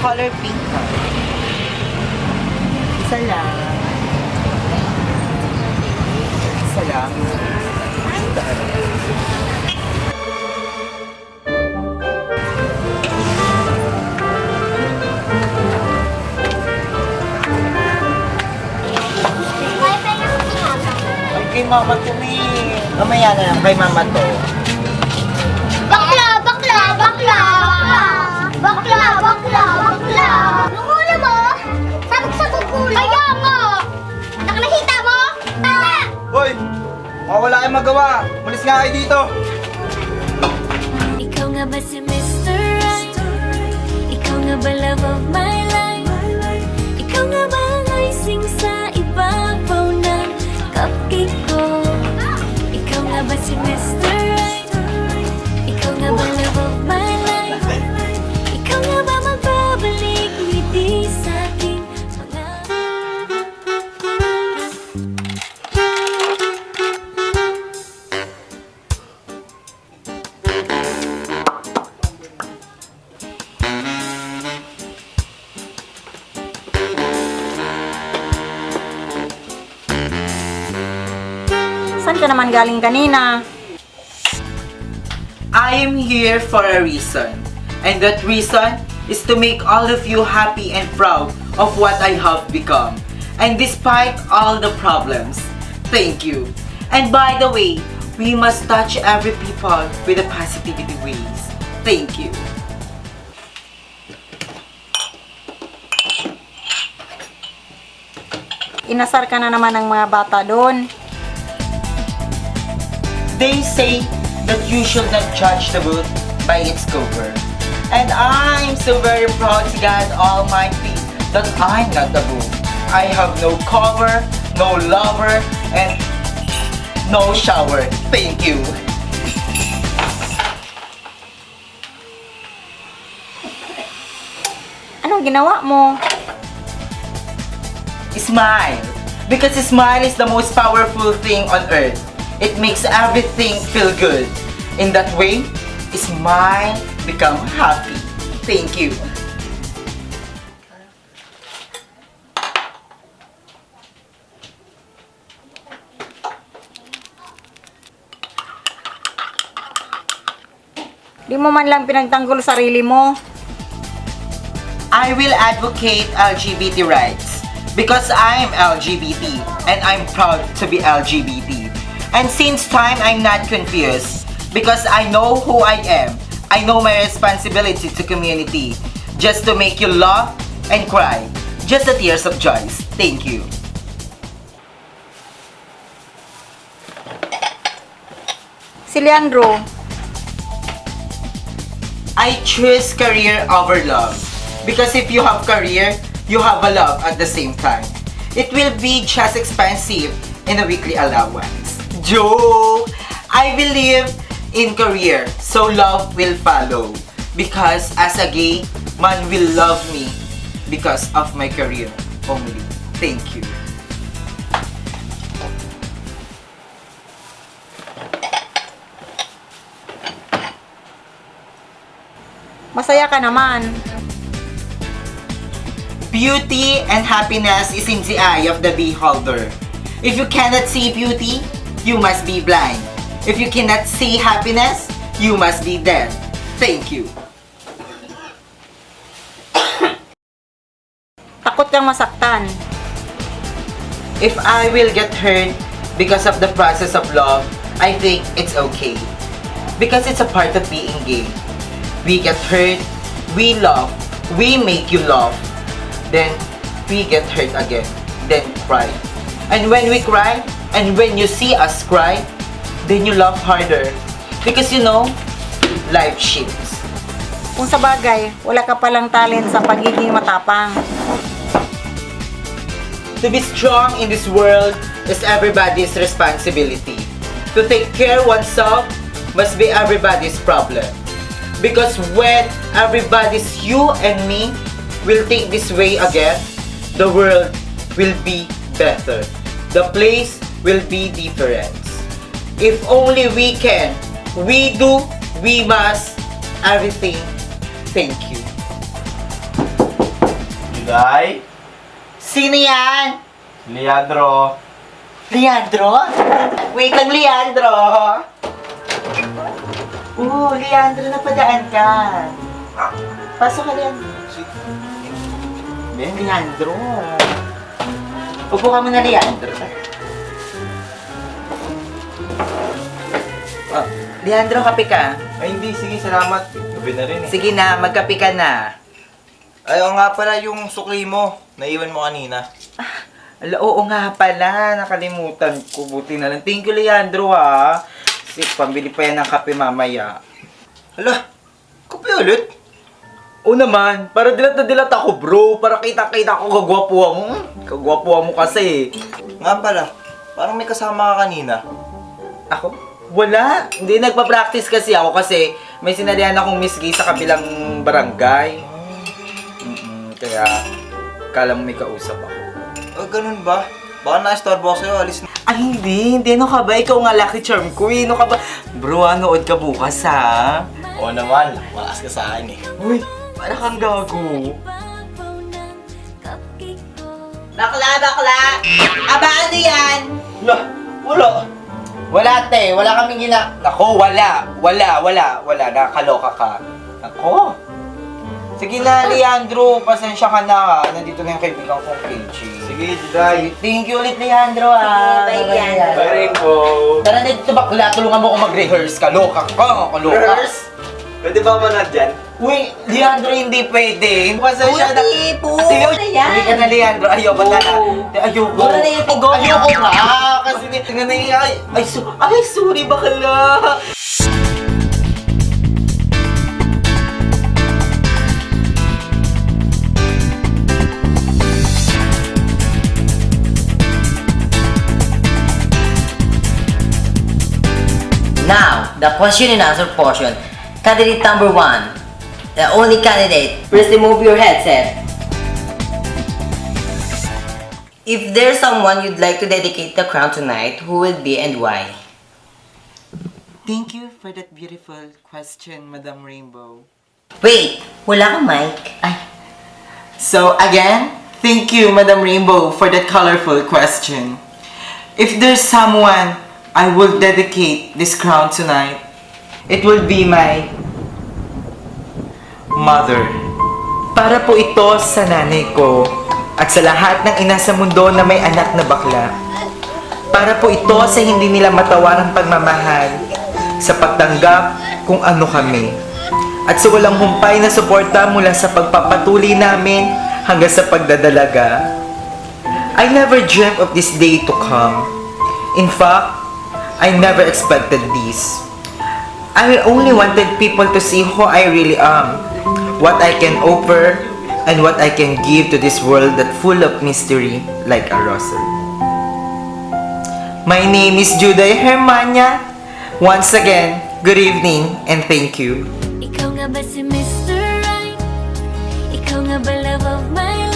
color pink ka. Isa lang. Isa lang. Ay, kay mama to eh. Mamaya na lang, kay mama to. Bakla! Bakla! Bakla! Bakla! Bakla! Bakla! Nung ulo mo, sabog sa kukulo. Kaya nga! Nakita mo? Hoy! Wala kayong magawa. Malis nga kayo dito. Ikaw nga ba si Mr. Right? Ikaw nga ba love of my life? Ikaw nga ba ang icing sa ibabaw ng cupcake ko? Ikaw nga ba si Mr. Right? Ikaw nga ba love of my life? Ikaw nga ba magbabalik ngiti sa aking mga... Saan ka naman galing kanina? I am here for a reason. And that reason is to make all of you happy and proud of what I have become. And despite all the problems, thank you. And by the way, we must touch every people with the positivity ways. Thank you. Inasar ka na naman ng mga bata doon. They say that you should not judge the book by its cover. And I'm so very proud to God Almighty that I'm not the book. I have no cover, no lover, and no shower. Thank you. Anong ginawa mo? Smile. Because smile is the most powerful thing on earth. It makes everything feel good. In that way, smile, become happy. Thank you. Di mo man lang pinagtanggol sarili mo. I will advocate LGBT rights because I'm LGBT and I'm proud to be LGBT. And since time, I'm not confused because I know who I am. I know my responsibility to community just to make you laugh and cry. Just the tears of joy. Thank you. Si Leandro, I choose career over love because if you have career, you have a love at the same time. It will be just expensive in a weekly allowance. Joke! I believe in career, so love will follow. Because as a gay, man will love me because of my career only. Thank you. masaya ka naman. Beauty and happiness is in the eye of the beholder. If you cannot see beauty, you must be blind. If you cannot see happiness, you must be dead. Thank you. Takot kang masaktan. If I will get hurt because of the process of love, I think it's okay. Because it's a part of being gay. We get hurt, we love, we make you laugh. Then we get hurt again, then cry. And when we cry, and when you see us cry, then you laugh harder. Because you know, life shifts. Kung sa bagay, wala ka palang talent sa pagiging matapang. To be strong in this world is everybody's responsibility. To take care oneself must be everybody's problem. Because when everybody's you and me will think this way again, the world will be better. The place will be different. If only we can, we do, we must, everything. Thank you. Juday? Sino yan? Leandro? Leandro? Wait lang, Leandro! Leandro, napadaan ka. Pasok ka, Leandro. Ben, Leandro. Upo ka muna, Leandro. Oh, Leandro, kape ka. Ay, hindi. Sige, salamat. Gabi na rin eh. Sige na, magkape ka na. Ay, oo nga pala yung sukli mo. Naiwan mo kanina. Ala, oo nga pala, nakalimutan ko. Buti na lang. Thank you, Leandro, ha. Kasi pambili pa yan ng kape mamaya. Hala, kape ulit? Oo naman, para dilat na dilat ako, bro. Para kita-kita ko kagwapuhan mo. Kagwapuhan mo kasi. Nga pala, parang may kasama ka kanina. Ako? Wala. Hindi, nagpa-practice kasi ako kasi may sinalihan akong Miss Gay sa kabilang barangay. Kaya, kala mo may kausap ako. Oh, ganun ba? Baka na-istorbo ako sa'yo, alis na. Ay, hindi. Ano ka ba? Ikaw nga lucky charm ko eh. Ano ka ba? Bro, nood ka bukas, ha? Oo naman, malakas ka sa akin eh. Uy, para kang gago. Ibabaw ng cupcake ko. Bakla, bakla! Aba, ano yan? Wala. Wala, te. Wala kaming Nako, wala. Nakakaloka ka. Nako. Sige na, Leandro. Pasensya ka na, ha. Nandito na yung kaibigan kong KG. Sige, Juday. Thank you ulit, Leandro, ha. Sige, bye, Leandro. Bye, Rainbow. Tara na dito, bakla. Tulungan mo ako mag-rehearse. Kaloka ka. Pwede ba manad dyan? Uy, Leandro, hindi pwede. Pasensya na. po. Sige, uwi ka na, Leandro. Ayoko na. Ayoko. Wala na yung pagod. Ayoko nga. Kasi tingnan na yung... Ay, sorry, bakla. Now, the question and answer portion. Candidate number 1. The only candidate. Please remove your headset. If there's someone you'd like to dedicate the crown tonight, who will be and why? Thank you for that beautiful question, Madam Rainbow. Wait, wala kang mic. So, again, thank you, Madam Rainbow, for that colorful question. If there's someone I will dedicate this crown tonight, it will be my mother. Para po ito sa nanay ko at sa lahat ng ina sa mundo na may anak na bakla. Para po ito sa hindi nila matawarang pagmamahal, sa pagtanggap kung ano kami, at sa walang humpay na suporta mula sa pagpapatuloy namin hanggang sa pagdadalaga. I never dreamt of this day to come. In fact, I never expected this. I only wanted people to see who I really am, what I can offer, and what I can give to this world that full of mystery like a rosary. My name is Juday Hermania. Once again, good evening and thank you. Ikaw nga ba si Mr. Right? Ikaw nga ba love of my